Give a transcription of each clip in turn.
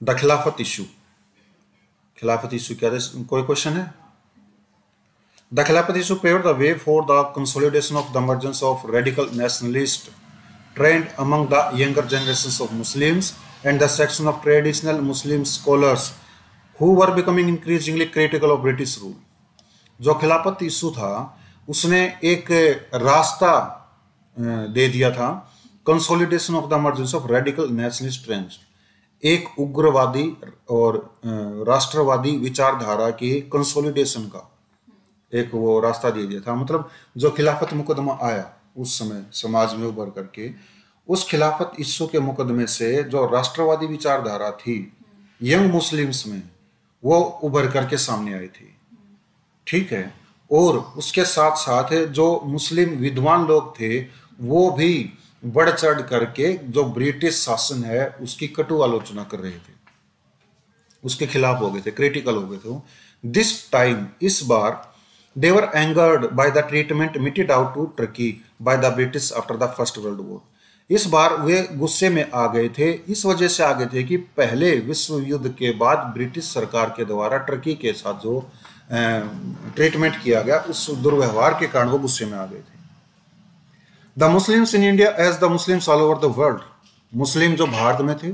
The Khilafat issue. खिलाफत issue क्या है? कोई क्वेश्चन है? The Khilafat issue paved the way for the consolidation of the emergence of radical nationalist trend among the younger generations of Muslims and the section of traditional Muslim scholars who were becoming increasingly critical of British rule। जो खिलाफत issue था उसने एक रास्ता दे दिया था consolidation of the emergence of radical nationalist trends, एक उग्रवादी और राष्ट्रवादी विचारधारा के कंसोलिडेशन का एक वो रास्ता दे दिया था। मतलब जो खिलाफत मुकदमा आया उस समय समाज में उभर करके, उस खिलाफत इशू के मुकदमे से जो राष्ट्रवादी विचारधारा थी यंग मुस्लिम्स में, वो उभर करके सामने आई थी। ठीक है। और उसके साथ साथ जो मुस्लिम विद्वान लोग थे वो भी बढ़ चढ़ करके जो ब्रिटिश शासन है उसकी कटु आलोचना कर रहे थे, उसके खिलाफ हो गए थे, क्रिटिकल हो गए थे। दिस टाइम, इस बार, they were angered by the treatment meted out to Turkey by the British after the First World War। इस बार वे गुस्से में आ गए थे, इस वजह से आ गए थे कि पहले विश्व युद्ध के बाद ब्रिटिश सरकार के द्वारा टर्की के साथ जो ट्रीटमेंट किया गया उस दुर्व्यवहार के कारण वो गुस्से में आ गए थे। The Muslims in India as the Muslims all over the world, Muslim जो भारत में थे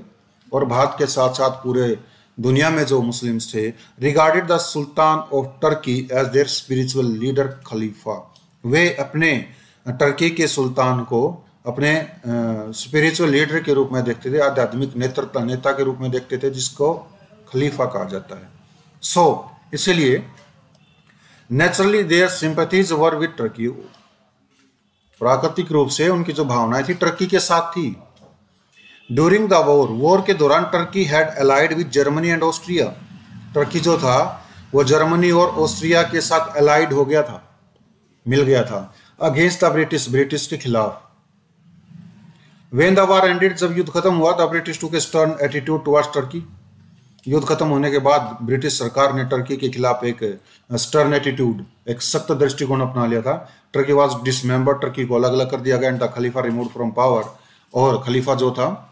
और भारत के साथ साथ पूरे दुनिया में जो मुस्लिम्स थे, regarded the sultan of Turkey as their spiritual leader खलीफा, वे अपने टर्की के सुल्तान को अपने स्पिरिचुअल लीडर के रूप में देखते थे, आध्यात्मिक नेता के रूप में देखते थे, जिसको खलीफा कहा जाता है। सो इसलिए naturally their sympathies were with Turkey, प्राकृतिक रूप से उनकी जो भावनाएं थी टर्की के साथ थी। ड्यूरिंग द वॉर के दौरान Turkey had allied with Germany and Austria, Turkey जो था वो जर्मनी और ऑस्ट्रिया के साथ अलाइड हो गया था, मिल गया था, अगेंस्ट द ब्रिटिश के खिलाफ। व्हेन द वॉर एंडेड, जब युद्ध खत्म हुआ, the British took A stern attitude towards Turkey, युद्ध खत्म होने के बाद ब्रिटिश सरकार ने टर्की के खिलाफ एक स्टर्न एटीट्यूड, एक सख्त दृष्टिकोण अपना लिया था। टर्की वाज डिसमेंबर्ड, टर्की को अलग अलग कर दिया गया, and the Khalifa removed from power, और खलीफा जो था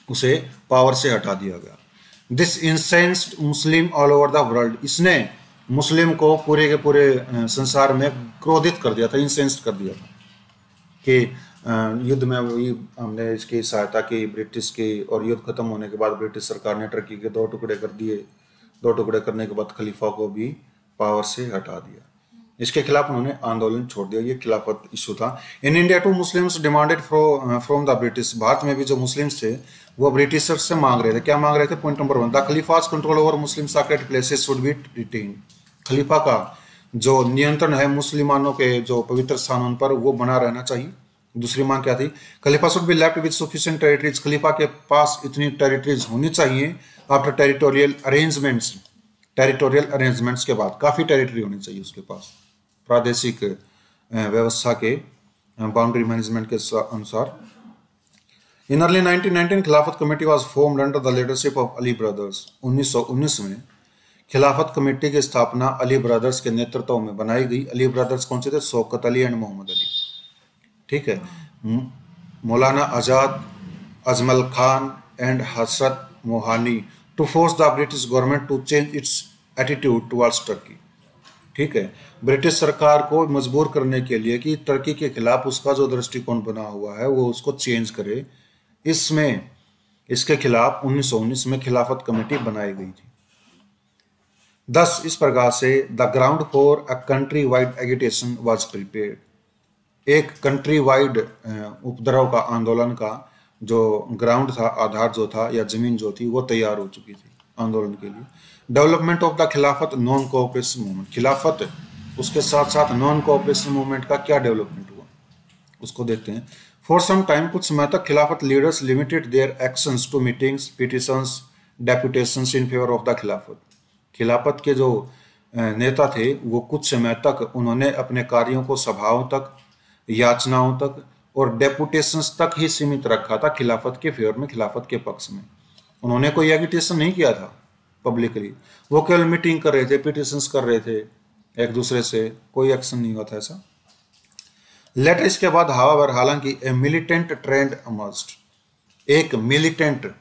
उसे पावर से हटा दिया गया। This incensed Muslim all over the world, इसने मुस्लिम को पूरे के पूरे संसार में क्रोधित कर दिया था, इंसेंस्ड कर दिया था कि युद्ध में हमने इसकी सहायता की ब्रिटिश की, और युद्ध खत्म होने के बाद ब्रिटिश सरकार ने टर्की के 2 टुकड़े कर दिए, 2 टुकड़े करने के बाद खलीफा को भी पावर से हटा दिया। इसके खिलाफ उन्होंने आंदोलन छोड़ दिया, ये खिलाफत इशू था। In India too Muslims demanded from the British, Bharat में भी जो मुस्लिम्स थे वो ब्रिटिशर्स से मांग रहे थे, क्या मांग रहे थे? पॉइंट नंबर 1, द खलीफास control over Muslim sacred places should be retain, खलीफा का जो नियंत्रण है मुसलमानों के जो पवित्र स्थानों पर वो बना रहना चाहिए। दूसरी मांग क्या थी? खलीफा should be left with sufficient territories, खलीफा के पास इतनी टेरिटरीज होनी चाहिए आफ्टर टेरिटोरियल अरेंजमेंट्स के बाद, काफ़ी टेरिटरी होनी चाहिए उसके पास, प्रादेशिक व्यवस्था के बाउंड्री मैनेजमेंट के अनुसार। इन अर्ली 1919 खिलाफत committee was formed under the leadership of Ali brothers, 1919 में खिलाफत कमेटी की स्थापना अली ब्रदर्स के नेतृत्व में बनाई गई। अली ब्रदर्स कौन से थे? शौकत अली एंड मोहम्मद अली। ठीक है। Maulana Azad, Ajmal Khan and Hasrat Mohani to force the British government to change its attitude towards Turkey. ठीक है, ब्रिटिश सरकार को मजबूर करने के लिए कि टर्की के खिलाफ उसका जो दृष्टिकोण बना हुआ है वो उसको चेंज करे, इसके खिलाफ 1919 में खिलाफत कमेटी बनाई गई थी। दस इस प्रकार से the ground for a country wide agitation was prepared, एक कंट्री वाइड उपद्रव का आंदोलन का जो ग्राउंड था, आधार जो था या जमीन जो थी वो तैयार हो चुकी थी आंदोलन के लिए। डेवलपमेंट ऑफ द खिलाफत नॉन कोऑपरेशन मूवमेंट, खिलाफत उसके साथ साथ नॉन कोऑपरेशन मूवमेंट का क्या डेवलपमेंट हुआ उसको देखते हैं। फॉर सम टाइम, कुछ समय तक Khilafat leaders limited their actions to meetings, petitions, deputations in favour of the Khilafat, Khilafat के जो नेता थे वो कुछ समय तक उन्होंने अपने कार्यों को सभाओं तक, याचनाओं तक और डेपुटेशंस तक ही सीमित रखा था खिलाफत के फेवर में, खिलाफत के पक्ष में। उन्होंने कोई एगिटेशन नहीं किया था पब्लिकली, वो केवल मीटिंग कर रहे थे, पिटिशंस कर रहे थे एक दूसरे से, कोई एक्शन नहीं हुआ था ऐसा। लेटर इसके बाद हालांकि हालांकि मिलिटेंट ट्रेंड इमर्ज्ड, एक मिलिटेंट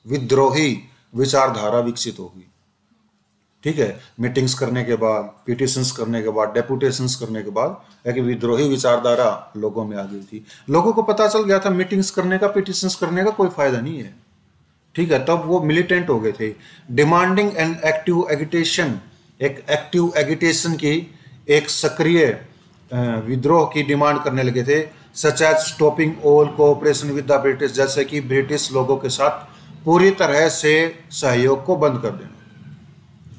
विद्रोही विचारधारा विकसित होगी। ठीक है, मीटिंग्स करने के बाद, पिटिशंस करने के बाद, डेपुटेशंस करने के बाद एक विद्रोही विचारधारा लोगों में आ गई थी। लोगों को पता चल गया था मीटिंग्स करने का, पिटिशंस करने का कोई फायदा नहीं है। ठीक है, तब वो मिलिटेंट हो गए थे। डिमांडिंग एन एक्टिव एगिटेशन, एक एक्टिव एगिटेशन की, एक सक्रिय विद्रोह की डिमांड करने लगे थे। Such as stopping all cooperation with the British, जैसे कि ब्रिटिश लोगों के साथ पूरी तरह से सहयोग को बंद कर देना,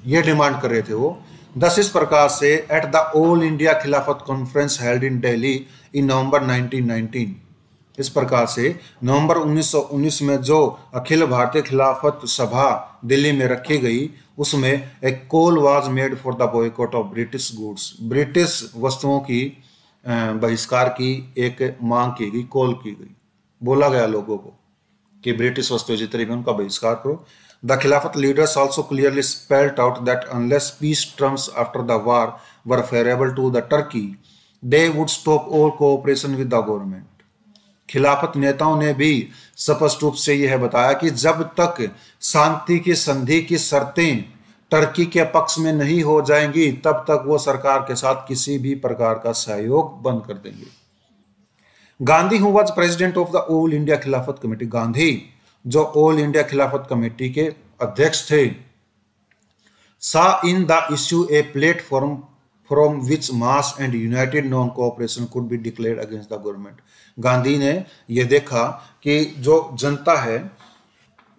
ये डिमांड कर रहे थे वो। दस इस प्रकार से एट द ऑल इंडिया खिलाफत कॉन्फ्रेंस हेल्ड इन दिल्ली इन नवंबर 1919, इस प्रकार से नवंबर 1919 में जो अखिल भारतीय खिलाफत सभा दिल्ली में रखी गई, उसमें एक call was made for the boycott of British goods, British वस्तुओं की बहिष्कार की एक मांग की गई, कॉल की गई, बोला गया लोगों को कि ब्रिटिश वस्तुएं जितनी भी उनका बहिष्कार करो। The Khilafat leaders also clearly spelled out that unless peace terms after the war were favorable to the Turkey, they would stop all cooperation with the government. खिलाफत नेताओं ने भी स्पष्ट रूप से यह बताया कि जब तक शांति की संधि की शर्तें टर्की के पक्ष में नहीं हो जाएंगी, तब तक वो सरकार के साथ किसी भी प्रकार का सहयोग बंद कर देंगे। Gandhi who was president of the all India खिलाफत कमेटी, गांधी जो ऑल इंडिया खिलाफत कमेटी के अध्यक्ष थे, सा in the issue a platform from which mass and United non cooperation could be declared against the government. Gandhi ने यह देखा कि जो जनता है,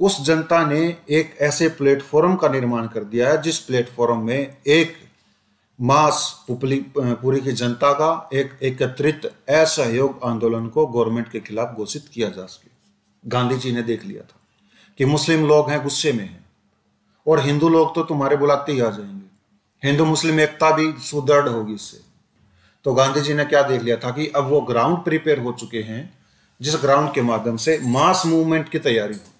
उस जनता ने एक ऐसे प्लेटफॉर्म का निर्माण कर दिया है जिस प्लेटफॉर्म में एक मास पूरी की जनता का एक एकत्रित असहयोग आंदोलन को गवर्नमेंट के खिलाफ घोषित किया जा सके। गांधी जी ने देख लिया था कि मुस्लिम लोग हैं गुस्से में हैं और हिंदू लोग तो तुम्हारे बुलाते ही आ जाएंगे, हिंदू मुस्लिम एकता भी सुदृढ़ होगी इससे। तो गांधी जी ने क्या देख लिया था कि अब वो ग्राउंड प्रिपेयर हो चुके हैं, जिस ग्राउंड के माध्यम से मास मूवमेंट की तैयारी हो।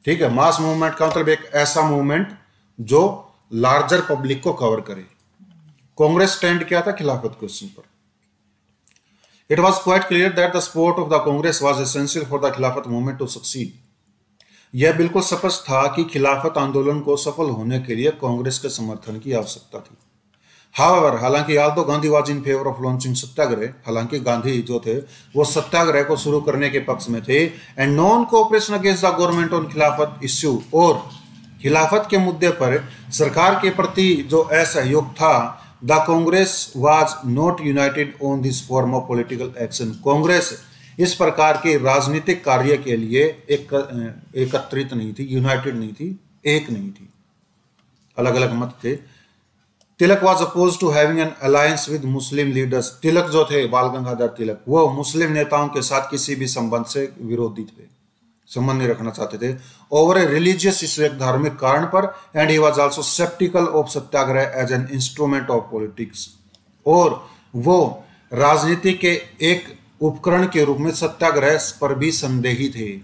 ठीक है, मास मूवमेंट का मतलब एक ऐसा मूवमेंट जो लार्जर पब्लिक को कवर करे। कांग्रेस स्टैंड किया था खिलाफत क्वेश्चन पर। It was quite clear that the support of the Congress was essential for the खिलाफत मूवमेंट to succeed. यह बिल्कुल स्पष्ट था कि खिलाफत आंदोलन को सफल होने के लिए कांग्रेस के समर्थन की आवश्यकता थी। However, हालांकि although Gandhi was in favor of launching सत्याग्रह, हालांकि गांधी जो थे वो सत्याग्रह को शुरू करने के पक्ष में थे, and non cooperation against the government on खिलाफत issue, और खिलाफत के मुद्दे पर सरकार के प्रति जो असहयोग था, The Congress was not united on this form of political action. Congress इस प्रकार के राजनीतिक कार्य के लिए एकत्रित नहीं थी, यूनाइटेड नहीं थी, एक नहीं थी, अलग अलग मत थे। तिलक was opposed to having an alliance with Muslim leaders. तिलक जो थे, बाल गंगाधर तिलक, वो मुस्लिम नेताओं के साथ किसी भी संबंध से विरोधी थे, संबंध नहीं रखना चाहते थे। ओवर ए रिलीजियस इशू, एक धार्मिक कारण पर, and he was also sceptical of satyagraha as an instrument of politics, और वो राजनीति के एक उपकरण के रूप में सत्याग्रह पर भी संदेही थे।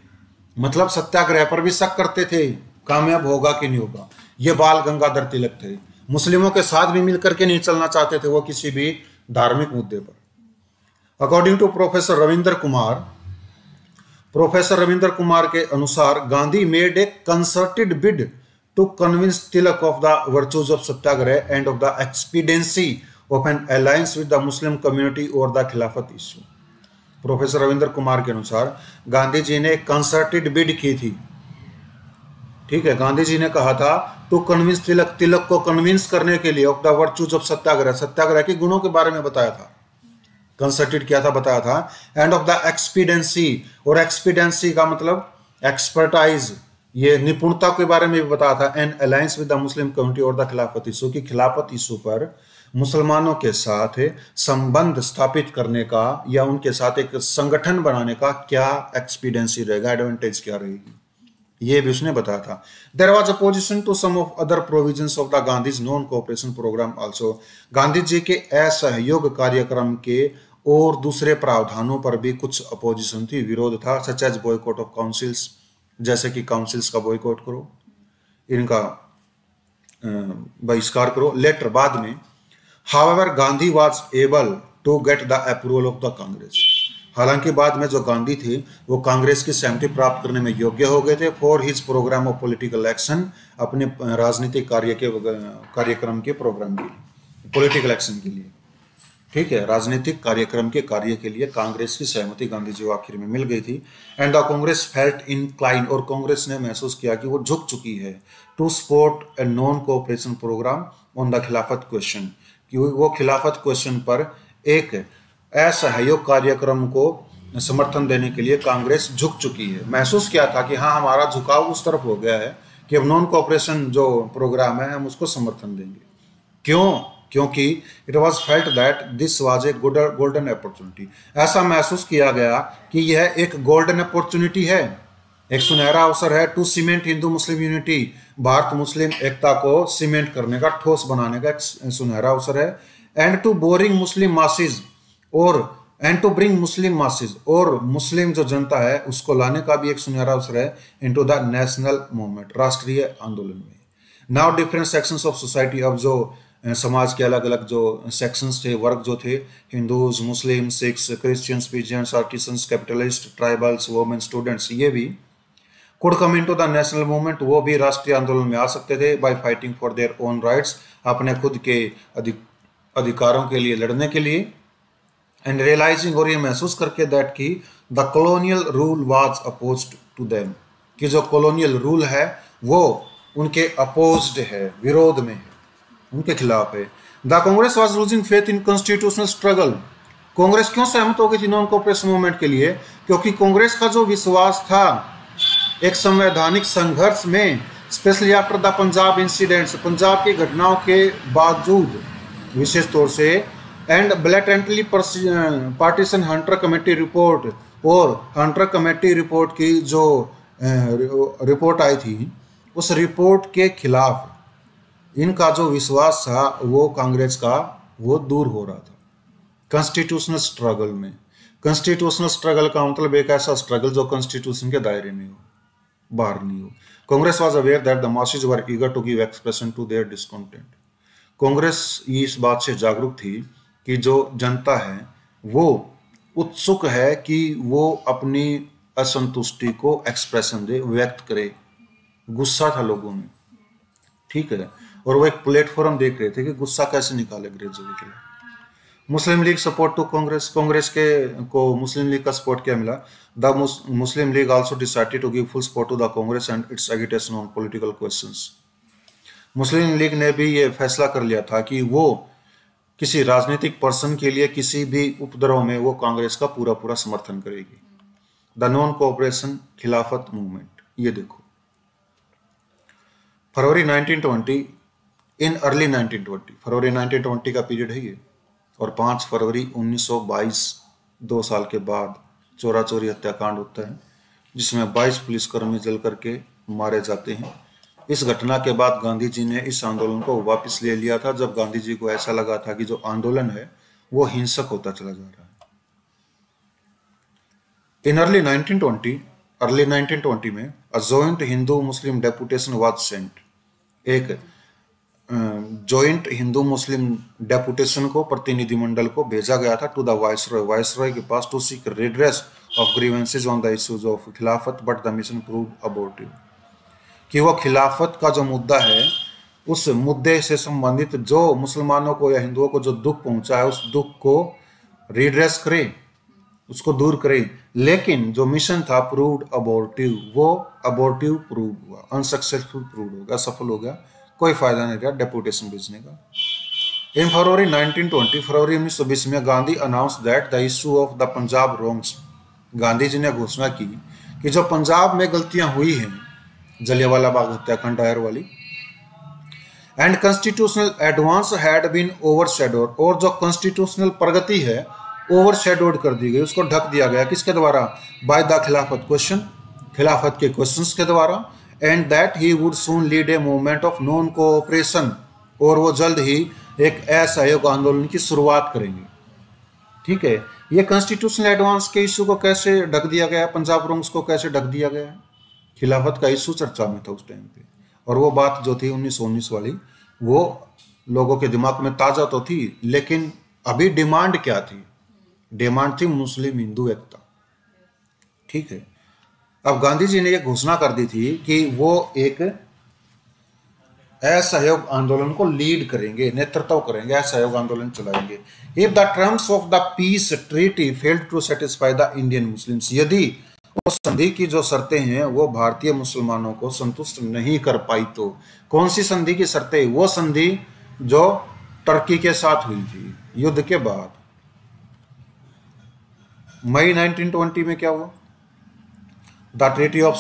मतलब सत्याग्रह पर भी शक करते थे, कामयाब होगा कि नहीं होगा। ये बाल गंगाधर तिलक थे, मुस्लिमों के साथ भी मिलकर के नहीं चलना चाहते थे वो किसी भी धार्मिक मुद्दे पर। According to Professor Ravindra Kumar के अनुसार Gandhi made a concerted bid to convince Tilak of the virtues of satyagraha and of the expediency of an alliance with the Muslim community और the Khilafat issue. Professor Ravindra Kumar के अनुसार गांधी जी ने कंसर्टेड बिड की थी। ठीक है, गांधी जी ने कहा था टू कन्विंस तिलक को कन्विंस करने के लिए ऑफ द वर्चूज ऑफ सत्याग्रह के गुणों के बारे में बताया था, कंसल्टेड किया था, बताया था। एंड ऑफ द एक्सपीडेंसी, और एक्सपीडेंसी का मतलब एक्सपर्टाइज, ये निपुणता के बारे में भी बताया था। And alliance with the Muslim community और द खिलाफत इशू, की खिलाफत इशू पर मुसलमानों के साथ संबंध स्थापित करने का या उनके साथ एक संगठन बनाने का क्या एक्सपीडेंसी रहेगा, एडवांटेज क्या रहेगी, ये भी उसने बताया था। There was opposition to some of other provisions of the Gandhi's non cooperation programme also, Gandhi ji के असहयोग कार्यक्रम के और दूसरे प्रावधानों पर भी कुछ अपोजिशन थी, विरोध था। Such as boycott of councils, जैसे कि काउंसिल्स का बॉयकॉट करो, इनका बहिष्कार करो, लेटर बाद में। However Gandhi was able to get the approval of the Congress, हालांकि बाद में जो गांधी थे वो कांग्रेस की सहमति प्राप्त करने में योग्य हो गए थे for his programme of political action, अपने राजनीतिक कार्यक्रम के प्रोग्राम के लिए, पॉलिटिकल एक्शन के लिए। ठीक है, राजनीतिक कार्यक्रम के कार्य के लिए कांग्रेस की सहमति गांधी जी को आखिर में मिल गई थी। And the Congress felt incline, और कांग्रेस ने महसूस किया कि वो झुक चुकी है to support a non cooperation programme on the Khilafat question, कि वो खिलाफत क्वेश्चन पर एक असहयोग कार्यक्रम को समर्थन देने के लिए कांग्रेस झुक चुकी है। महसूस किया था कि हाँ, हमारा झुकाव उस तरफ हो गया है कि अब नॉन कोऑपरेशन जो प्रोग्राम है हम उसको समर्थन देंगे। क्यों? क्योंकि it was felt that this was a golden opportunity. ऐसा महसूस किया गया कि यह एक गोल्डन अपॉर्चुनिटी है, एक सुनहरा अवसर है to cement Hindu Muslim unity, Bharat Muslim एकता को सीमेंट करने का, ठोस बनाने का एक सुनहरा अवसर है। And to boring Muslim masses, and to bring Muslim masses, और मुस्लिम जो जनता है उसको लाने का भी एक सुनहरा अवसर है इनटू द नेशनल मूवमेंट, राष्ट्रीय आंदोलन में। Now different sections of society, अब जो समाज के अलग अलग जो सेक्शंस थे, वर्ग जो थे, Hindus, Muslim, Sikhs, Christians, peasants, artisans, capitalist, tribals, women, students, ये भी could come into the national movement, वो भी राष्ट्रीय आंदोलन में आ सकते थे by fighting for their own rights, अपने खुद के अधिकारों के लिए लड़ने के लिए। एंड रियलाइजिंग, और ये महसूस करके दैट कि the colonial rule was opposed to them, कि जो कॉलोनियल रूल है वो उनके अपोज्ड है, विरोध में है, उनके खिलाफ है। The Congress was losing faith in constitutional struggle, Congress क्यों सहमत हो गई थी नॉन कोऑपरेशन मूवमेंट के लिए? क्योंकि कांग्रेस का जो विश्वास था एक संवैधानिक संघर्ष में, specially after the Punjab incidents, Punjab की घटनाओं के बावजूद विशेष तौर से, and blatantly partition Hunter committee report, और हंटर कमेटी रिपोर्ट की जो रिपोर्ट आई थी उस रिपोर्ट के खिलाफ इनका जो विश्वास था वो कांग्रेस का वो दूर हो रहा था। कॉन्स्टिट्यूशनल स्ट्रगल में, कॉन्स्टिट्यूशनल स्ट्रगल का मतलब एक ऐसा स्ट्रगल जो कॉन्स्टिट्यूशन के दायरे में हो, बाहर नहीं हो। Congress was aware that the masses were eager to give expression to their discontent, Congress इस बात से जागरूक थी कि जो जनता है वो उत्सुक है कि वो अपनी असंतुष्टि को एक्सप्रेशन दे, व्यक्त करे। गुस्सा था लोगों में, ठीक है, और वो एक प्लेटफॉर्म देख रहे थे कि गुस्सा कैसे निकाले अंग्रेजों के लिए। Muslim League support to Congress, Congress के को मुस्लिम लीग का सपोर्ट क्या मिला? The Muslim League also decided to give full support to the Congress and its agitation on political questions. Muslim League ने भी ये फैसला कर लिया था कि वो किसी राजनीतिक पर्सन के लिए किसी भी उपद्रव में वो कांग्रेस का पूरा पूरा समर्थन करेगी। द नॉन कोऑपरेशन खिलाफत मूवमेंट, ये देखो फरवरी 1920, इन अर्ली 1920, फरवरी 1920 का पीरियड है ये, और 5 फरवरी 1922, 2 साल के बाद चोरा चोरी हत्याकांड होता है जिसमें 22 पुलिसकर्मी जल करके मारे जाते हैं। इस घटना के बाद गांधी जी ने इस आंदोलन को वापस ले लिया था, जब गांधी जी को ऐसा लगा था कि जो आंदोलन है वो हिंसक होता चला जा रहा है। इन अर्ली 1920 में a joint Hindu Muslim deputation was sent, एक जॉइंट हिंदू मुस्लिम डेपुटेशन को, प्रतिनिधिमंडल को भेजा गया था टू द वायसरॉय, वायसरॉय के पास, to seek redress of grievances on the issues of Khilafat, but the mission proved abortive, कि वो खिलाफत का जो मुद्दा है उस मुद्दे से संबंधित जो मुसलमानों को या हिंदुओं को जो दुख पहुंचा है उस दुख को रिड्रेस करे, उसको दूर करे, लेकिन जो मिशन था प्रूव्ड अबॉर्टिव, वो अबॉर्टिव प्रूव हुआ, अनसक्सेसफुल प्रूव हो गया, सफल हो गया, कोई फायदा नहीं रहा डेपुटेशन भेजने का। इन फरवरी 1920, फरवरी 1920 में Gandhi announce that the issue of the Punjab wrongs, Gandhi ji ने घोषणा की कि जो पंजाब में गलतियां हुई हैं, जलियांवाला बाग हत्याकांड डायर वाली, and constitutional advance had been overshadowed, और जो कॉन्स्टिट्यूशनल प्रगति है ओवरशैडोड कर दी गई, उसको ढक दिया गया, किसके द्वारा? बाय द खिलाफत क्वेश्चन, खिलाफत के क्वेश्चंस के द्वारा, and that he would soon lead a movement of non cooperation, और वो जल्द ही एक असहयोग आंदोलन की शुरुआत करेंगे। ठीक है, ये कॉन्स्टिट्यूशनल एडवांस के इशू को कैसे ढक दिया गया, पंजाब रॉन्ग्स को कैसे ढक दिया गया? खिलाफत का इशू चर्चा में था उस टाइम पे, और वो बात जो थी 1919 वाली वो लोगों के दिमाग में ताज़ा तो थी, लेकिन अभी डिमांड क्या थी? डिमांड थी मुस्लिम हिंदू एकता। ठीक है। अब गांधी जी ने यह घोषणा कर दी थी कि वो एक असहयोग आंदोलन को लीड करेंगे, नेतृत्व करेंगे, असहयोग आंदोलन चलाएंगे। If the terms of the peace treaty failed to satisfy the Indian Muslims, यदि उस संधि की जो शर्तें हैं वो भारतीय मुसलमानों को संतुष्ट नहीं कर पाई तो कौन सी संधि की शर्तें? वो संधि जो टर्की के साथ हुई थी युद्ध के बाद। मई 1920 में क्या हुआ? द ट्रीटी ऑफ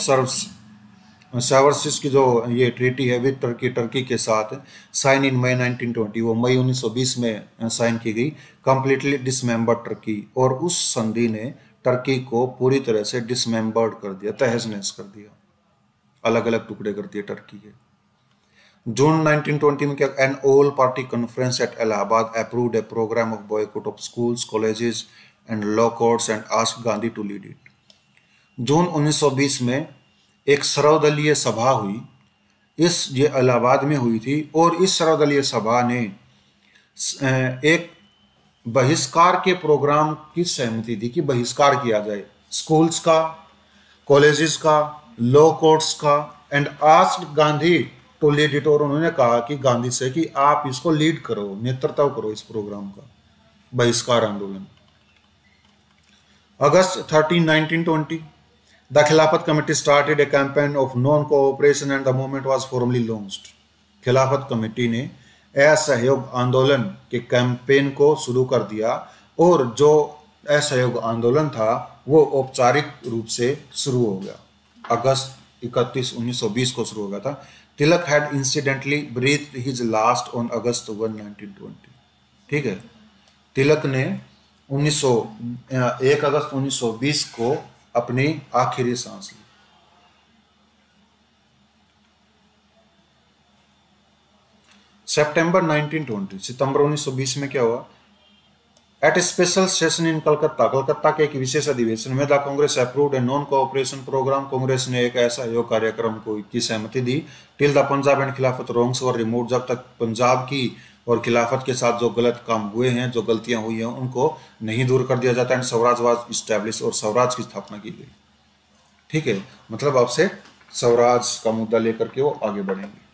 सर्वसिस की जो ये ट्रीटी है विद टर्की, टर्की के साथ साइन इन मई 1920, वो मई 1920 में साइन की गई। कंप्लीटली डिसमेंबर्ड टर्की, और उस संधि ने टर्की को पूरी तरह से डिसमेंबर्ड कर दिया, तहस नहस कर दिया, अलग अलग टुकड़े कर दिए टर्की के। जून 1920 में क्या? An all party conference at Allahabad approved a programme of boycott of schools, colleges and law courts and asked Gandhi to lead it. जून 1920 में एक सर्वदलीय सभा हुई, ये इलाहाबाद में हुई थी, और इस सर्वदलीय सभा ने एक बहिष्कार के प्रोग्राम की सहमति दी कि बहिष्कार किया जाए स्कूल्स का, कॉलेजेस का, लॉ कोर्ट्स का, and asked Gandhi to lead it, और उन्होंने कहा कि गांधी से कि आप इसको लीड करो, नेतृत्व करो इस प्रोग्राम का, बहिष्कार आंदोलन। अगस्त 13, 1920 The Khilafat Committee started a campaign of non-cooperation and the movement was formally launched. खिलाफत कमेटी ने असहयोग आंदोलन के कैंपेन को शुरू कर दिया, और जो असहयोग आंदोलन था वो औपचारिक रूप से शुरू हो गया। अगस्त 31, 1920 को शुरू हो गया था। Tilak had incidentally breathed his last on August 1, 1920। ठीक है, तिलक ने 1 अगस्त 1920 को अपनी आखिरी सांस ली। सितंबर 1920, सितंबर 1920 में क्या हुआ? At a special session in Calcutta, Calcutta के एक विशेष अधिवेशन में the Congress approved a non cooperation programme, Congress ने एक ऐसा योग कार्यक्रम को की सहमति दी। Till the Punjab and Khilafat wrongs were remove, जब तक पंजाब की और खिलाफत के साथ जो गलत काम हुए हैं, जो गलतियां हुई हैं, उनको नहीं दूर कर दिया जाता। एंड स्वराज वाज इस्टेब्लिश, और स्वराज की स्थापना की गई। ठीक है, मतलब अब से स्वराज का मुद्दा लेकर के वो आगे बढ़ेंगे।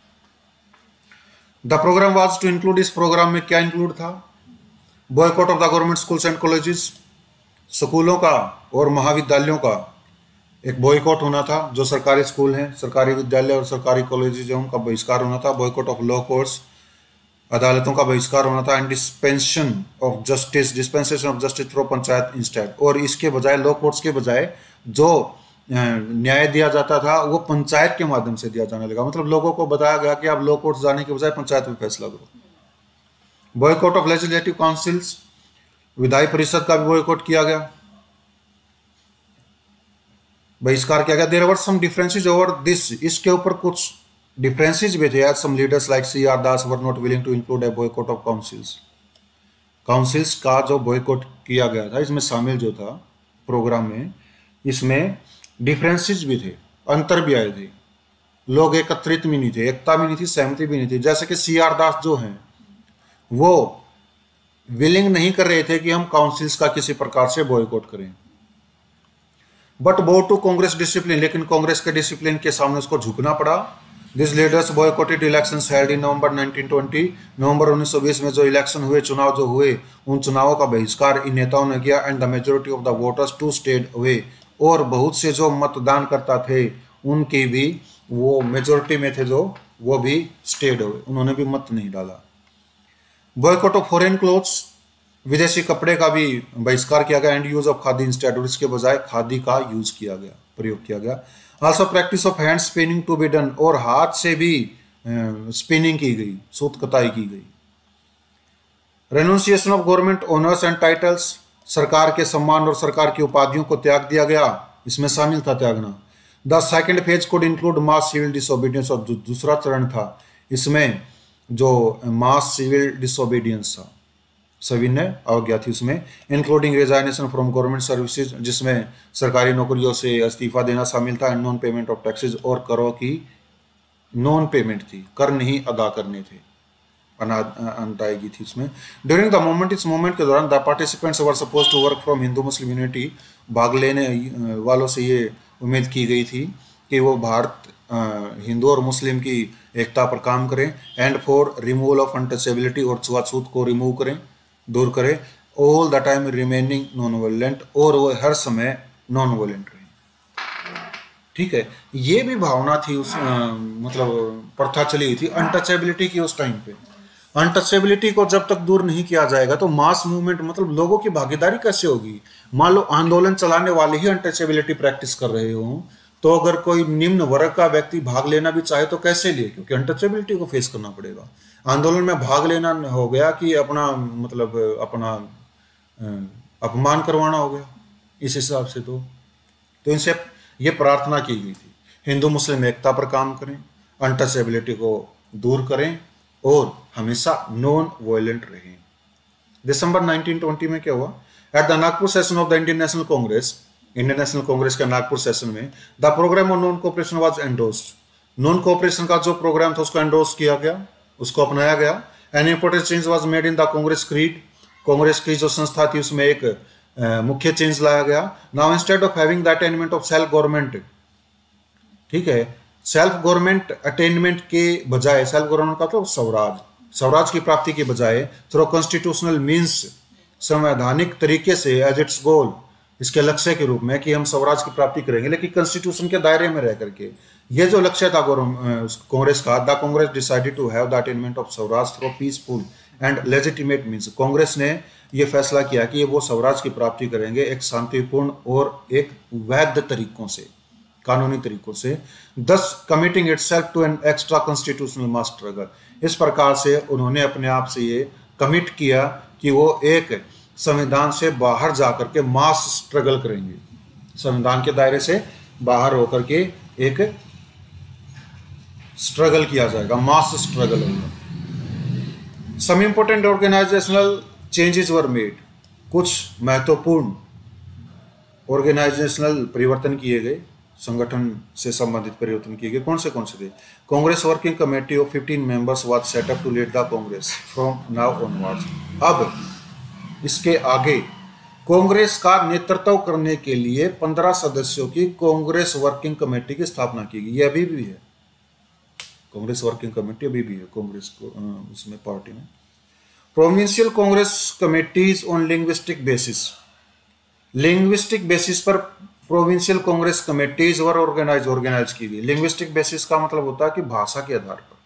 The programme was to include, इस प्रोग्राम में क्या इंक्लूड था? Boycott of the government schools and colleges, स्कूलों का और महाविद्यालयों का एक बॉयकॉट होना था। जो सरकारी स्कूल हैं, सरकारी विद्यालय और सरकारी कॉलेजेस हैं, उनका बहिष्कार होना था। बॉयकॉट ऑफ लॉ कोर्ट्स, अदालतों का बहिष्कार होना था। And dispensation of justice through panchayat instead, और इसके बजाय लॉ कोर्ट्स के बजाय जो न्याय दिया जाता था वो पंचायत के माध्यम से दिया जाने लगा। मतलब लोगों को बताया गया कि आप लॉ कोर्ट्स जाने के बजाय पंचायत में फैसला करो। बॉयकॉट ऑफ लेजिस्लेटिव काउंसिल्स, विधायी परिषद का भी बॉयकॉट किया गया, बहिष्कार किया गया। There were some differences over this, इसके ऊपर कुछ डिफरेंसेस भी थे। As some leaders like C.R. Das were not willing to include a boycott of councils, councils का जो बॉयकॉट किया गया था इसमें शामिल जो था प्रोग्राम में, इसमें डिफरेंसेस भी थे, अंतर भी आए थे। लोग एकत्रित भी नहीं थे, एकता भी नहीं थी, सहमति भी नहीं थी। जैसे कि C.R. दास जो हैं वो विलिंग नहीं कर रहे थे कि हम काउंसिल्स का किसी प्रकार से बॉयकॉट करें, बट बो टू कांग्रेस डिसिप्लिन, लेकिन कांग्रेस के डिसिप्लिन के सामने उसको झुकना पड़ा। This leaders boycotted elections held in November 1920, नवंबर 1920 में जो इलेक्शन हुए, चुनाव जो हुए, उन चुनावों का बहिष्कार इन नेताओं ने किया। And the majority of the voters to stayed away, और बहुत से जो मतदान करता थे उनकी भी, वो मेजोरिटी में थे जो, वो भी स्टेड अवे, उन्होंने भी मत नहीं डाला। बॉयकॉट ऑफ फॉरेन क्लोथ्स, विदेशी कपड़े का भी बहिष्कार किया गया। And use of khadi instead, और इसके बजाय खादी का यूज किया गया, प्रयोग किया गया। Also practice of hand spinning to be done, और हाथ से भी स्पिनिंग की गई, सूत कताई की गई। Renunciation of government honours and titles, सरकार के सम्मान और सरकार की उपाधियों को त्याग दिया गया, इसमें शामिल था त्यागना। The second phase could include mass civil disobedience, और दूसरा चरण था इसमें जो मास सिविल डिसोबीडियंस था, सविनय अवज्ञा थी उसमें। Including resignation from government services, जिसमें सरकारी नौकरियों से इस्तीफा देना शामिल था। And non payment of taxes, और करों की नॉन पेमेंट थी, कर नहीं अदा करने थे। अंत आएगी थी उसमें। ड्यूरिंग द मूवमेंट, इस मूवमेंट के दौरान the participants were suppose to work from Hindu Muslim unity, भाग लेने वालों से ये उम्मीद की गई थी कि वो भारत हिंदू और मुस्लिम की एकता पर काम करें, and for removal of untouchability, और छुआछूत को रिमूव करें, दूर करें, all the time remaining non violent, और वो हर समय नॉन वायलेंट रहे। ठीक है, ये भी भावना थी उस मतलब प्रथा चली हुई थी अनटचेबिलिटी की उस टाइम पे। अनटचेबिलिटी को जब तक दूर नहीं किया जाएगा तो मास मूवमेंट मतलब लोगों की भागीदारी कैसे होगी। मान लो आंदोलन चलाने वाले ही अनटचेबिलिटी प्रैक्टिस कर रहे हो, तो अगर कोई निम्न वर्ग का व्यक्ति भाग लेना भी चाहे तो कैसे ले, क्योंकि अनटचेबिलिटी को फेस करना पड़ेगा। आंदोलन में भाग लेना हो गया कि अपना मतलब अपना अपमान करवाना हो गया इस हिसाब से। तो इनसे ये प्रार्थना की गई थी, हिंदू मुस्लिम एकता पर काम करें, अनटचेबिलिटी को दूर करें और हमेशा नॉन वायलेंट रहें। दिसंबर 1920 में क्या हुआ, at the Nagpur session of the Indian National Congress, Indian National Congress के नागपुर सेशन में the programme on non cooperation was endorsed. Non cooperation का जो प्रोग्राम था उसको एंडोर्स किया गया, उसको अपनाया गया। An important change was made in the Congress creed, Congress की जो संस्था थी उसमें एक मुख्य चेंज लाया गया। Now instead of having the attainment of self government, ठीक है, सेल्फ गवर्नमेंट अटेनमेंट के बजाय, सेल्फ गवर्नमेंट का तो स्वराज, स्वराज की प्राप्ति के बजाय थ्रू कॉन्स्टिट्यूशनल मीन्स, संवैधानिक तरीके से एज इट्स गोल, इसके लक्ष्य के रूप में कि हम स्वराज की प्राप्ति करेंगे लेकिन कॉन्स्टिट्यूशन के दायरे में रह करके। ये जो लक्ष्य था कांग्रेस का, the Congress decided to have the attainment of swaraj through peaceful and legitimate means. Congress ने यह फैसला किया कि वो स्वराज की प्राप्ति करेंगे एक शांतिपूर्ण और एक वैध तरीकों से, कानूनी तरीकों से। Thus committing itself to an extra constitutional mass struggle, इस प्रकार से उन्होंने अपने आप से ये कमिट किया कि वो एक संविधान से बाहर जाकर के मास स्ट्रगल करेंगे, संविधान के दायरे से बाहर होकर के एक स्ट्रगल किया जाएगा, मास स्ट्रगल होगा। Some important organisational changes were made, कुछ महत्वपूर्ण ऑर्गेनाइजेशनल परिवर्तन किए गए, संगठन से संबंधित परिवर्तन किए गए। कौन से थे? Congress Working Committee of 15 members was set up to lead the Congress from now onwards. अब इसके आगे कांग्रेस का नेतृत्व करने के लिए 15 सदस्यों की कांग्रेस वर्किंग कमेटी की स्थापना की गई। ये अभी भी है, कांग्रेस वर्किंग कमेटी अभी भी है कांग्रेस को उसमें पार्टी में। Provincial Congress committees on linguistic basis, linguistic basis पर प्रोविंशियल कांग्रेस कमेटीज वर ऑर्गेनाइज की गई। लिंग्विस्टिक बेसिस का मतलब होता है कि भाषा के आधार पर,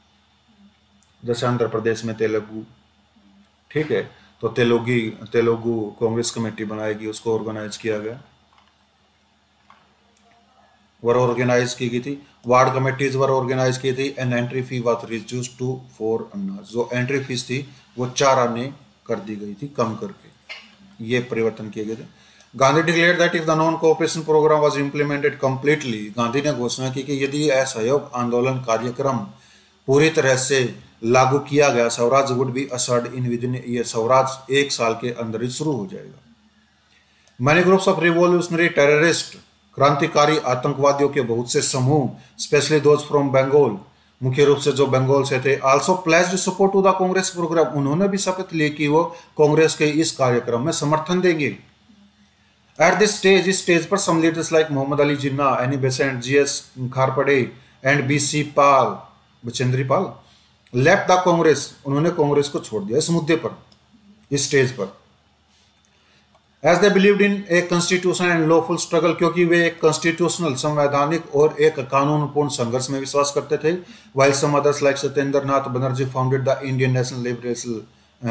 जैसे आंध्र प्रदेश में तेलुगु, ठीक है, तो तेलुगु कांग्रेस कमेटी बनाएगी, उसको ऑर्गेनाइज किया गया, वर ऑर्गेनाइज की गई थी। वार्ड कमेटीज वर ऑर्गेनाइज की थी। And entry fee was reduced to 4 anna, जो एंट्री फीस थी वो 4 आने कर दी गई थी, कम करके ये परिवर्तन किए गए थे। Gandhi declare that if the non cooperation programme was implemented completely, Gandhi ने घोषणा की कि यदि असहयोग आंदोलन कार्यक्रम पूरी तरह से लागू किया गया, swaraj would be assured in within, ये स्वराज 1 साल के अंदर ही शुरू हो जाएगा। Many groups of revolutionary terrorist, क्रांतिकारी आतंकवादियों के बहुत से समूह, स्पेशली दोज फ्रॉम बंगाल, मुख्य रूप से जो बंगाल से थे, also pledged support to the Congress programme, उन्होंने भी शपथ ली कि वो कांग्रेस के इस कार्यक्रम में समर्थन देंगे। एट दिस स्टेज, इस स्टेज पर some leaders like Mohammad Ali Jinnah, Annie Besant, G S Khaparde and B C Pal, Bachendri Pal left the Congress, उन्होंने कांग्रेस को छोड़ दिया इस मुद्दे पर, इस स्टेज पर। As they believed in a constitution and lawful struggle, क्योंकि वे एक कॉन्स्टिट्यूशनल, संवैधानिक और एक कानूनपूर्ण संघर्ष में विश्वास करते थे। While some others like Satyendra Nath Banerjee founded the Indian National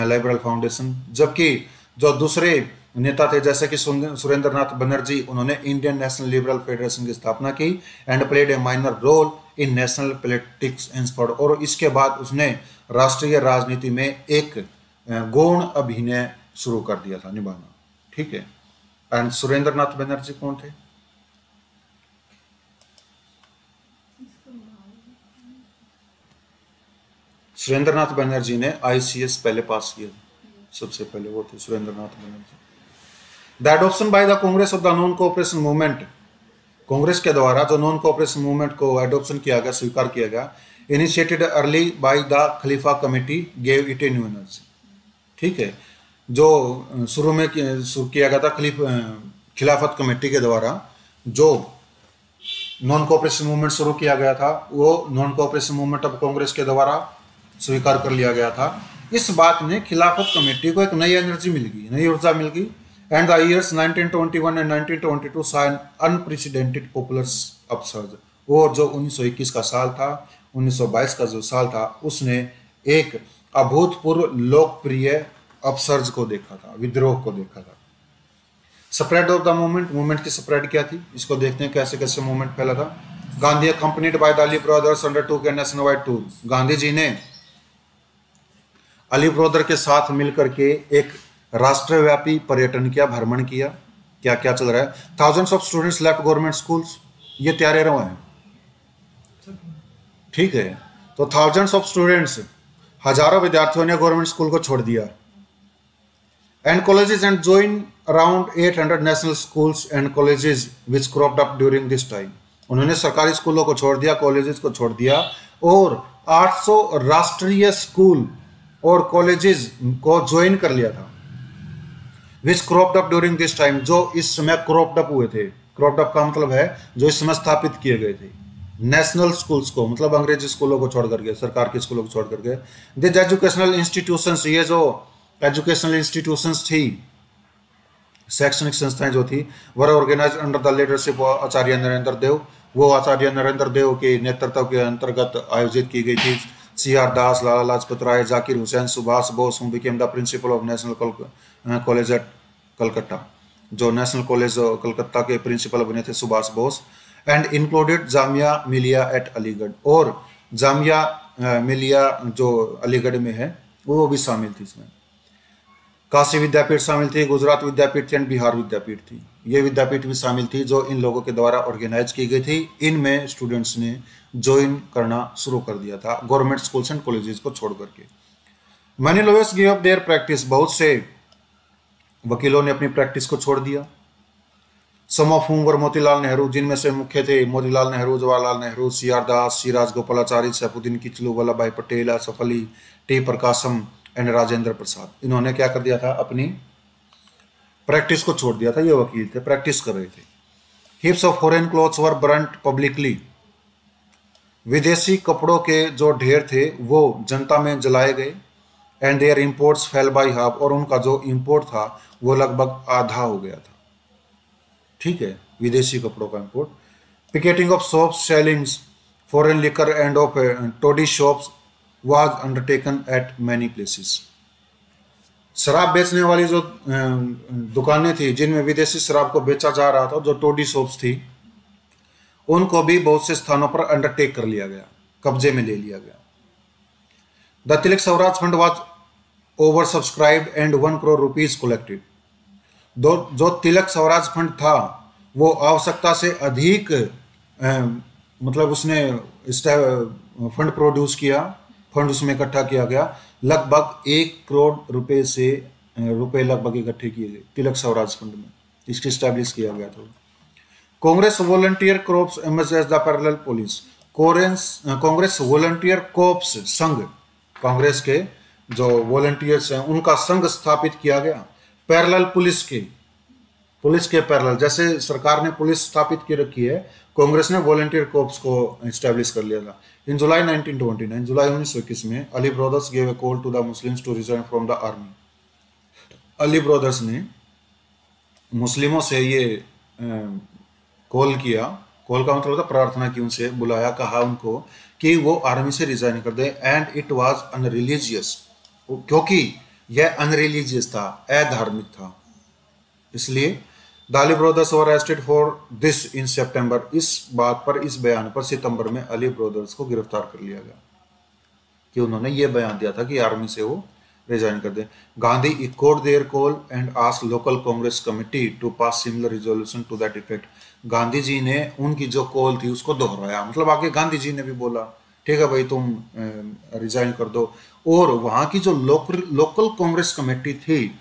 Liberal Foundation, जबकि जो दूसरे नेता थे जैसे कि सुरेंद्र नाथ बनर्जी, उन्होंने इंडियन नेशनल लिबरल फेडरेशन की स्थापना की and played a minor role in national politics and, और इसके बाद उसने राष्ट्रीय राजनीति में एक गौण अभिनय शुरू कर दिया था निभाना, ठीक है। एंड सुरेंद्र नाथ बनर्जी कौन थे? सुरेंद्र नाथ बनर्जी ने ICS पहले पास किया, सबसे पहले वो थे Surendra Nath Banerjee. The adoption by the Congress of the non cooperation movement, Congress के द्वारा जो नॉन कोऑपरेशन मूवमेंट को एडॉप्शन किया गया, स्वीकार किया गया, इनिशिएटेड अर्ली बाय द खलीफा committee gave it a new energy. ठीक है, जो शुरू में शुरू किया गया था खिलाफत कमेटी के द्वारा, जो नॉन कोऑपरेशन मूवमेंट शुरू किया गया था, वो नॉन कोऑपरेशन मूवमेंट अब कांग्रेस के द्वारा स्वीकार कर लिया गया था। इस बात ने खिलाफत कमेटी को एक नई एनर्जी मिल गई, नई ऊर्जा मिल गई। And the years 1921 and 1922 saw an unprecedented popular upsurge। और जो 1921 का साल था, 1922 का जो साल था, उसने एक अभूतपूर्व लोकप्रिय अपसर्ज को देखा था, विद्रोह को देखा था। Spread of the movement, movement की स्प्रेड क्या थी, इसको देखते हैं कैसे कैसे मूवमेंट फैला था। Gandhi accompanied by the Ali brothers undertook a nationwide tour. Gandhi ji ने अली ब्रदर के साथ मिलकर के एक राष्ट्रव्यापी पर्यटन किया, भ्रमण किया। क्या क्या चल रहा है? Thousands of students left government schools, ये तैयारी रहे हैं। ठीक है, तो थाउजेंड्स ऑफ स्टूडेंट्स, हजारों विद्यार्थियों ने गवर्नमेंट स्कूल को छोड़ दिया। And colleges and join around 800 national schools and colleges which cropped up during this time. उन्होंने सरकारी स्कूलों को छोड़ दिया, कॉलेजेस को छोड़ दिया, और 800 राष्ट्रीय स्कूल और कॉलेजेस को ज्वाइन कर लिया था। Which cropped up during this time, जो इस समय क्रॉप्ड अप हुए थे। क्रॉप्ड अप का मतलब है जो इस समय स्थापित किए गए थे। नेशनल स्कूल्स को मतलब अंग्रेजी स्कूलों को छोड़ करके, सरकार के स्कूलों को छोड़ करके। दिस एजुकेशनल इंस्टीट्यूशंस, ये जो एजुकेशनल इंस्टीट्यूशंस थी, शैक्षणिक संस्थाएं जो थी, were organise under the leadership of Acharya Narendra Dev. वो आचार्य नरेंद्र देव के नेतृत्व के अंतर्गत आयोजित की गई थी। CR Das, Lala Lajpat Rai, Zakir Hussain, Subhash Bose who became the principal of National College at Calcutta. जो नेशनल कॉलेज कलकत्ता के प्रिंसिपल बने थे Subhash Bose. And included Jamia Millia at Aligarh, और जामिया मिलिया जो अलीगढ़ में है वो भी शामिल थी इसमें। काशी विद्यापीठ शामिल थी, गुजरात विद्यापीठ थी एंड बिहार विद्यापीठ थी। ये विद्यापीठ भी शामिल थी जो इन लोगों के द्वारा ऑर्गेनाइज की गई थी। इनमें स्टूडेंट्स ने ज्वाइन करना शुरू कर दिया था गवर्नमेंट स्कूल्स एंड कॉलेजेस को छोड़ करके। Many lawyers give up their practice, बहुत से वकीलों ने अपनी प्रैक्टिस को छोड़ दिया। सम ऑफ हुम वर मोतीलाल नेहरू, जिनमें से मुख्य थे Motilal Nehru, Jawaharlal Nehru, CR Das, C Rajagopalachari, Saifuddin Kitchlew, Vallabh Bhai Patel, Asaf Ali, T Prakasam and Rajendra Prasad. इन्होंने क्या कर दिया था, अपनी प्रैक्टिस को छोड़ दिया था। ये वकील थे, प्रैक्टिस कर रहे थे। हिप्स of foreign clothes were Brunt publicly, विदेशी कपड़ों के जो ढेर थे वो जनता में जलाए गए। And their imports fell by half, और उनका जो इंपोर्ट था वो लगभग आधा हो गया था। ठीक है, विदेशी कपड़ों का import. Picketing of shops sellings foreign liquor and of toddy shops was undertaken at many places। शराब बेचने वाली जो दुकानें थी जिनमें विदेशी शराब को बेचा जा रहा था, जो टोडी शॉप्स थी, उनको भी बहुत से स्थानों पर अंडरटेक कर लिया गया, कब्जे में ले लिया गया। The Tilak Swaraj fund was over subscribed and 1 crore rupees collected. जो तिलक स्वराज फंड था वो आवश्यकता से अधिक मतलब उसने फंड प्रोड्यूस किया, फंड उसमें इकट्ठा किया गया। लगभग 1 करोड़ रुपए से रुपए लगभग इकट्ठे किए गए तिलक स्वराज फंड में, इसकी स्टैब्लिश किया गया था। Congress volunteer corps emerge as the parallel police. Congress volunteer corps संघ, कांग्रेस के जो वॉलंटियर्स हैं उनका संघ स्थापित किया गया पैरेलल पुलिस के पैरेलल। जैसे सरकार ने पुलिस स्थापित की रखी है, कांग्रेस ने वॉलंटियर कॉर्प्स को एस्टैब्लिश कर लिया था। इन जुलाई 1929, जुलाई 1921 में Ali brothers gave a call to the Muslims to resign from the army. Ali brothers ने मुस्लिमों से ये कॉल किया, कॉल का मतलब था प्रार्थना की, उनसे बुलाया, कहा उनको कि वो आर्मी से रिजाइन कर दे। एंड इट वाज अनरिलीजियस, क्योंकि यह अनरिलीजियस था, अधार्मिक था, इसलिए the Ali brothers were arrested for this in September. इस बात पर, इस बयान पर सितंबर में अली ब्रदर्स को गिरफ्तार कर लिया गया कि उन्होंने ये बयान दिया था कि आर्मी से वो रिजाइन कर दे। Gandhi echoed their call and asked local Congress committee to pass similar resolution to that effect. Gandhi ji ने उनकी जो कॉल थी उसको दोहराया, मतलब आगे गांधी जी ने भी बोला ठीक है भाई तुम रिजाइन कर दो। और वहां की जो लोकल कांग्रेस कमेटी थी,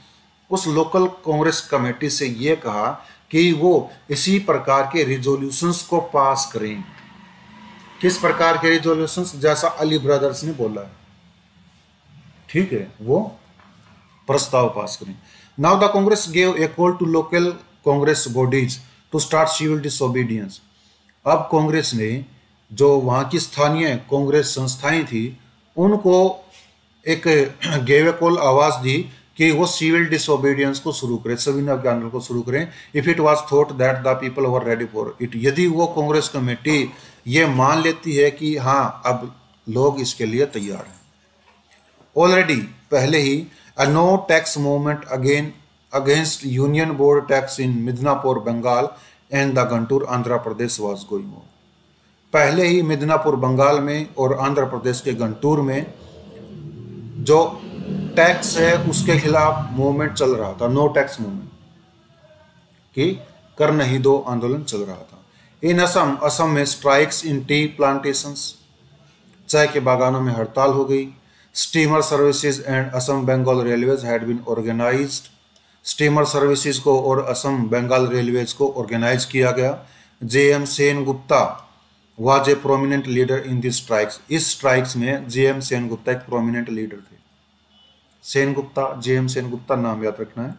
उस लोकल कांग्रेस कमेटी से ये कहा कि वो इसी प्रकार के रिजोल्यूशंस को पास करें। किस प्रकार के रिजोल्यूशंस, जैसा अली ब्रदर्स ने बोला है, ठीक है, वो प्रस्ताव पास करें। Now the Congress gave a call to local Congress bodies to start civil disobedience. अब कांग्रेस ने जो वहां की स्थानीय कांग्रेस संस्थाएं थी उनको एक गेव ए कॉल आवाज दी कि वो सिविल डिसोबीडियंस को शुरू करें, सविनय आंदोलन को शुरू करें। If it was thought that the people were ready for it, यदि वो कांग्रेस कमेटी ये मान लेती है कि हाँ अब लोग इसके लिए तैयार हैं। ऑलरेडी पहले ही a no tax movement against union board tax in Midnapore Bengal and the Guntur Andhra Pradesh was going on. पहले ही मिदनापुर बंगाल में और आंध्र प्रदेश के गंटूर में जो टैक्स है उसके खिलाफ मूवमेंट चल रहा था, नो टैक्स मूवमेंट कि कर नहीं दो आंदोलन चल रहा था। इन असम में स्ट्राइक्स इन टी प्लांटेशंस, चाय के बागानों में हड़ताल हो गई। Steamer services and Assam Bengal railways had been organised, steamer services को और असम बंगाल रेलवेज को ऑर्गेनाइज किया गया। J M. Sengupta was a prominent leader in this strikes, इस स्ट्राइक्स में जे.एम. सेनगुप्ता एक प्रोमिनेंट लीडर थे। सेनगुप्ता, जे.एम. सेनगुप्ता नाम याद रखना है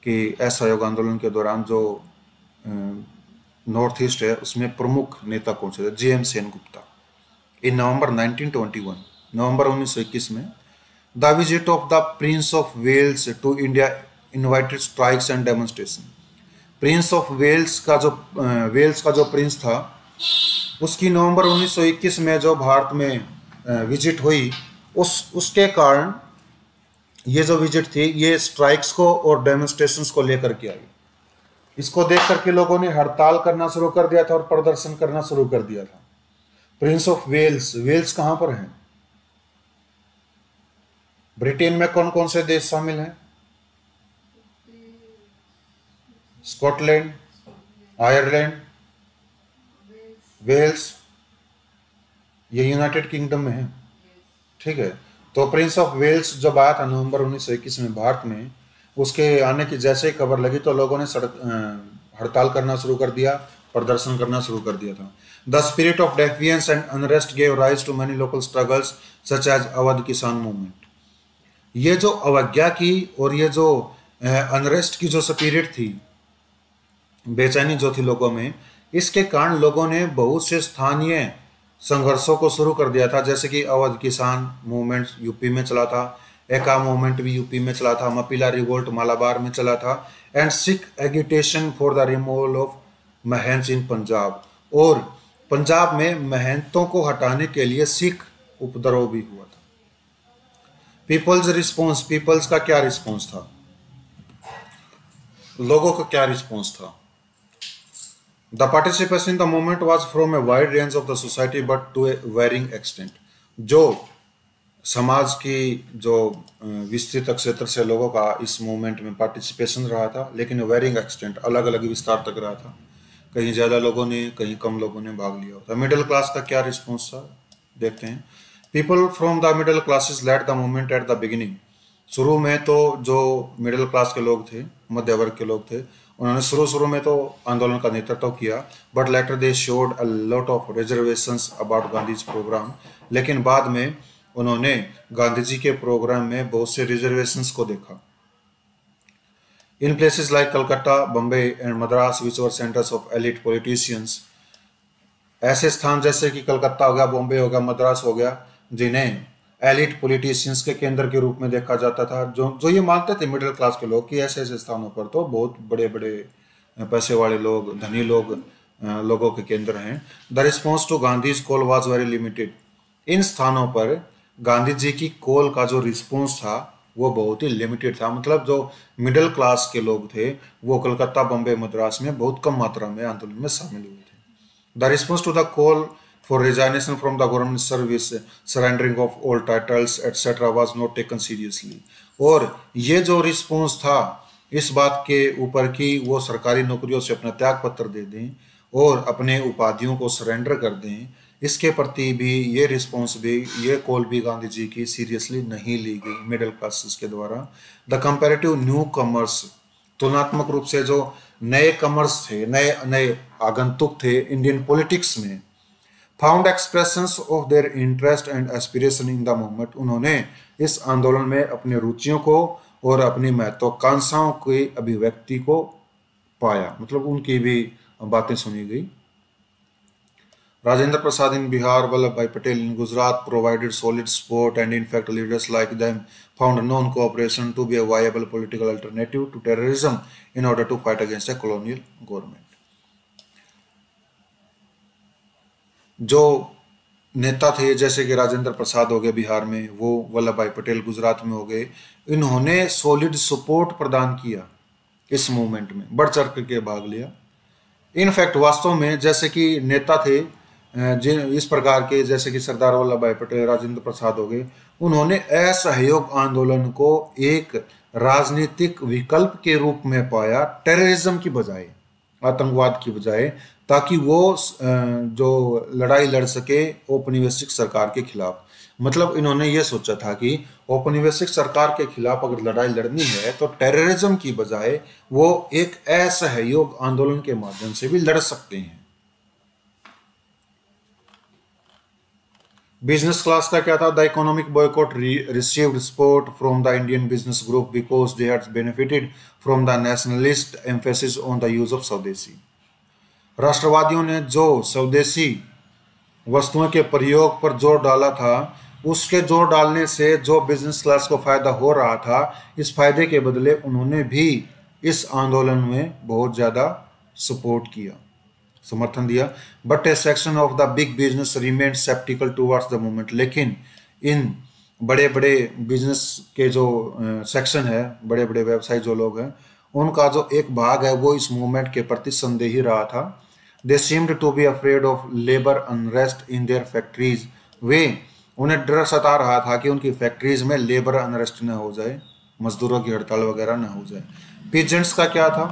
कि असहयोग आंदोलन के दौरान जो नॉर्थ ईस्ट है उसमें प्रमुख नेता कौन से थे, जे.एम. सेनगुप्ता। इन नवंबर 1921, नवंबर 1921 में the visit of the Prince of Wales to India invited strikes and demonstration. Prince of Wales का जो प्रिंस था उसकी नवंबर 1921 में जो भारत में विजिट हुई, उसके कारण ये जो विजिट थी ये स्ट्राइक्स को और डेमोन्स्ट्रेशंस को लेकर के आई। इसको देख करके लोगों ने हड़ताल करना शुरू कर दिया था और प्रदर्शन करना शुरू कर दिया था। प्रिंस ऑफ वेल्स, वेल्स कहां पर है? ब्रिटेन में कौन कौन से देश शामिल हैं? स्कॉटलैंड, आयरलैंड, वेल्स, ये यूनाइटेड किंगडम में है, ठीक है। तो प्रिंस ऑफ वेल्स जब आया था नवंबर 1921 में भारत में, उसके आने की जैसे ही खबर लगी तो लोगों ने हड़ताल करना शुरू कर दिया, प्रदर्शन करना शुरू कर दिया था। The spirit of defiance and unrest gave rise to many local struggles such as Awadh kisan movement. ये जो अवज्ञा की और ये जो अनरेस्ट की जो स्पिरिट थी, बेचैनी जो थी लोगों में, इसके कारण लोगों ने बहुत से स्थानीय संघर्षों को शुरू कर दिया था। जैसे कि अवध किसान मूवमेंट यूपी में चला था, एका मूवमेंट भी यूपी में चला था, मपीला रिवोल्ट मालाबार में चला था, and Sikh agitation for the removal of mahant in Punjab. और पंजाब में महंतों को हटाने के लिए सिख उपद्रव भी हुआ था। पीपल्स रिस्पॉन्स, पीपल्स का क्या रिस्पॉन्स था, लोगों का क्या रिस्पॉन्स था? The participation in the movement was from a wide range of the society but to a varying extent। जो समाज की जो विस्तृत क्षेत्र से लोगों का इस मूवमेंट में पार्टिसिपेशन रहा था, लेकिन वेरिंग एक्सटेंट, अलग अलग विस्तार तक रहा था। कहीं ज़्यादा लोगों ने, कहीं कम लोगों ने भाग लिया होता। मिडिल क्लास का क्या रिस्पॉन्स था देखते हैं। People from the middle classes led the movement at the beginning. शुरू में तो जो मिडिल क्लास के लोग थे, मध्य वर्ग के लोग थे, उन्होंने शुरू में तो आंदोलन का नेतृत्व किया, but later they showed a lot of reservations about Gandhi's programme. लेकिन बाद में उन्होंने गांधी जी के प्रोग्राम में बहुत से रिजर्वेशंस को देखा। In places like Calcutta, Bombay and Madras which were centres of elite politicians. ऐसे स्थान जैसे कि कलकत्ता हो गया, बॉम्बे हो गया, मद्रास हो गया, जिन्हें एलिट पॉलिटिशियंस के केंद्र के रूप में देखा जाता था। जो ये मानते थे मिडिल क्लास के लोग कि ऐसे ऐसे स्थानों पर तो बहुत बड़े बड़े पैसे वाले लोग, धनी लोग लोगों के केंद्र हैं। The response to Gandhi's call was very limited. इन स्थानों पर गांधी जी की कॉल का जो रिस्पॉन्स था वो बहुत ही लिमिटेड था। मतलब जो मिडिल क्लास के लोग थे वो कलकत्ता, बम्बे, मद्रास में बहुत कम मात्रा में आंदोलन में शामिल हुए थे। The response to the call for resignation from the government service, surrendering of all titles etc. was not taken seriously। और ये जो रिस्पॉन्स था इस बात के ऊपर कि वो सरकारी नौकरियों से अपना त्याग पत्र दे दें और अपने उपाधियों को सरेंडर कर दें, इसके प्रति भी ये रिस्पॉन्स भी, ये कॉल भी गांधी जी की सीरियसली नहीं ली गई मिडिल क्लासेस के द्वारा। द कंपैरेटिव न्यू कमर्स, तुलनात्मक रूप से जो नए कमर्स थे, नए आगंतुक थे इंडियन पॉलिटिक्स में, found expressions of their interest and aspiration in the movement, उन्होंने इस आंदोलन में अपनी रुचियों को और अपनी महत्वाकांक्षाओं की अभिव्यक्ति को पाया, मतलब उनकी भी बातें सुनी गई। Rajendra Prasad in Bihar, Vallabhbhai Patel in Gujarat provided solid support, and in fact leaders like them found non-cooperation to be a viable political alternative to terrorism in order to fight against a colonial government. जो नेता थे जैसे कि राजेंद्र प्रसाद हो गए बिहार में, वो वल्लभ भाई पटेल गुजरात में हो गए, इन्होंने सॉलिड सपोर्ट प्रदान किया इस मूवमेंट में, बढ़ चढ़ करके भाग लिया। इनफैक्ट वास्तव में जैसे कि नेता थे इस प्रकार के, जैसे कि सरदार वल्लभ भाई पटेल, राजेंद्र प्रसाद हो गए, उन्होंने असहयोग आंदोलन को एक राजनीतिक विकल्प के रूप में पाया टेररिज्म की बजाय, आतंकवाद की बजाय, ताकि वो जो लड़ाई लड़ सके औपनिवेशिक सरकार के खिलाफ। मतलब इन्होंने ये सोचा था कि औपनिवेशिक सरकार के खिलाफ अगर लड़ाई लड़नी है तो टेररिज्म की बजाय वो एक असहयोग आंदोलन के माध्यम से भी लड़ सकते हैं। बिजनेस क्लास का क्या था? The economic boycott received support from the Indian business group because they had benefited from the nationalist emphasis on the use of स्वदेशी। राष्ट्रवादियों ने जो स्वदेशी वस्तुओं के प्रयोग पर जोर डाला था, उसके जोर डालने से जो बिजनेस क्लास को फायदा हो रहा था, इस फायदे के बदले उन्होंने भी इस आंदोलन में बहुत ज्यादा सपोर्ट किया, समर्थन दिया। But a section of the big business remain sceptical towards the movement, लेकिन इन बड़े बड़े बिजनेस के जो सेक्शन है, बड़े बड़े व्यवसायी जो लोग हैं, उनका जो एक भाग है वो इस मूवमेंट के प्रति संदेही रहा था। They seemed to be afraid of labour unrest in their factories, वे उन्हें डर सता रहा था कि उनकी फैक्ट्रीज में लेबर अनरेस्ट न हो जाए, मजदूरों की हड़ताल वगैरह न हो जाए। पीजेंट्स का क्या था?